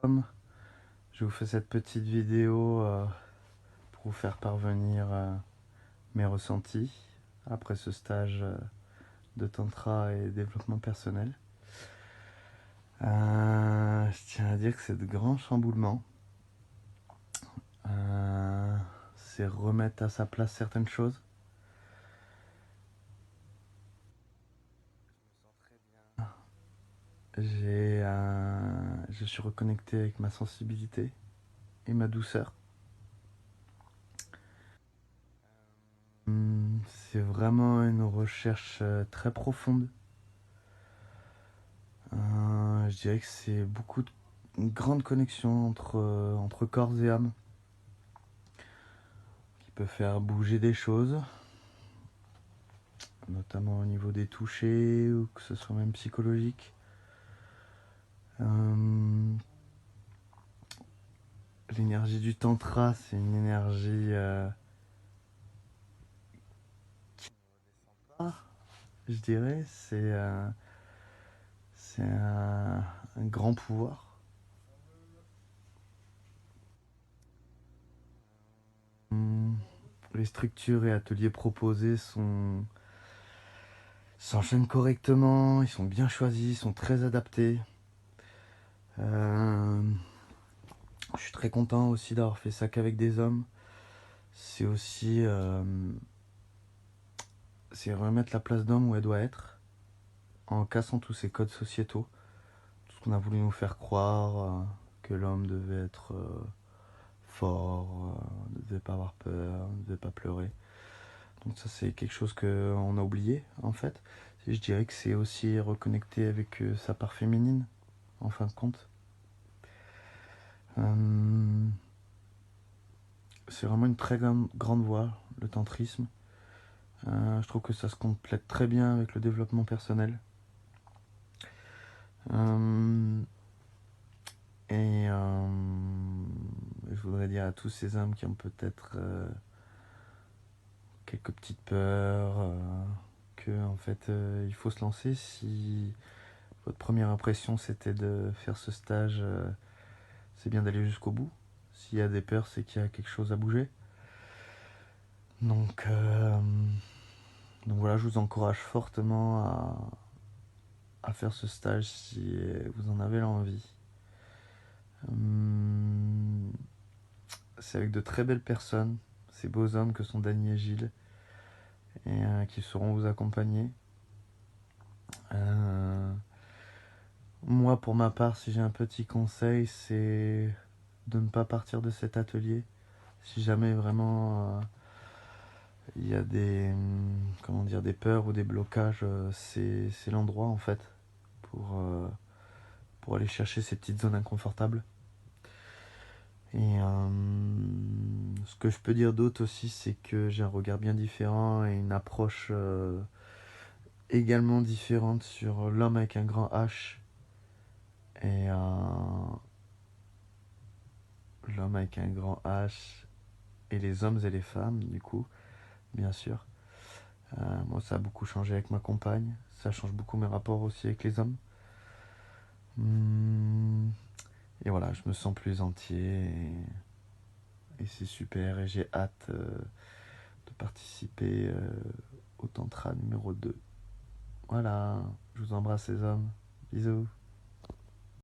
Je vous fais cette petite vidéo pour vous faire parvenir mes ressentis après ce stage de tantra et développement personnel. Je tiens à dire que c'est de grands chamboulements. C'est remettre à sa place certaines choses. Je suis reconnecté avec ma sensibilité et ma douceur. C'est vraiment une recherche très profonde. Je dirais que c'est une grande connexion entre corps et âme qui peut faire bouger des choses, notamment au niveau des touchés ou que ce soit même psychologique. L'énergie du tantra, c'est une énergie je dirais, c'est un grand pouvoir. Les structures et ateliers proposés s'enchaînent correctement, ils sont bien choisis, ils sont très adaptés. Je suis très content aussi d'avoir fait ça qu'avec des hommes. C'est aussi c'est remettre la place d'homme où elle doit être, en cassant tous ces codes sociétaux, tout ce qu'on a voulu nous faire croire, que l'homme devait être fort, ne devait pas avoir peur, ne devait pas pleurer. Donc ça c'est quelque chose qu'on a oublié en fait. Et je dirais que c'est aussi reconnecter avec sa part féminine, en fin de compte. C'est vraiment une très grande voie, le tantrisme. Je trouve que ça se complète très bien avec le développement personnel. Et je voudrais dire à tous ces hommes qui ont peut-être quelques petites peurs, que en fait il faut se lancer. Si votre première impression c'était de faire ce stage, c'est bien d'aller jusqu'au bout. S'il y a des peurs, c'est qu'il y a quelque chose à bouger. Donc voilà, je vous encourage fortement à faire ce stage si vous en avez l'envie. C'est avec de très belles personnes, ces beaux hommes que sont Dany et Gilles, et qui sauront vous accompagner. Moi, pour ma part, si j'ai un petit conseil, c'est de ne pas partir de cet atelier. Si jamais vraiment il y a des peurs ou des blocages, c'est l'endroit en fait pour aller chercher ces petites zones inconfortables. Et ce que je peux dire d'autre aussi, c'est que j'ai un regard bien différent et une approche également différente sur l'homme avec un grand H et l'homme avec un grand H et les hommes et les femmes, du coup, bien sûr. Moi, ça a beaucoup changé avec ma compagne. Ça change beaucoup mes rapports aussi avec les hommes. Et voilà, je me sens plus entier et c'est super. Et j'ai hâte de participer au Tantra numéro 2. Voilà, je vous embrasse les hommes. Bisous.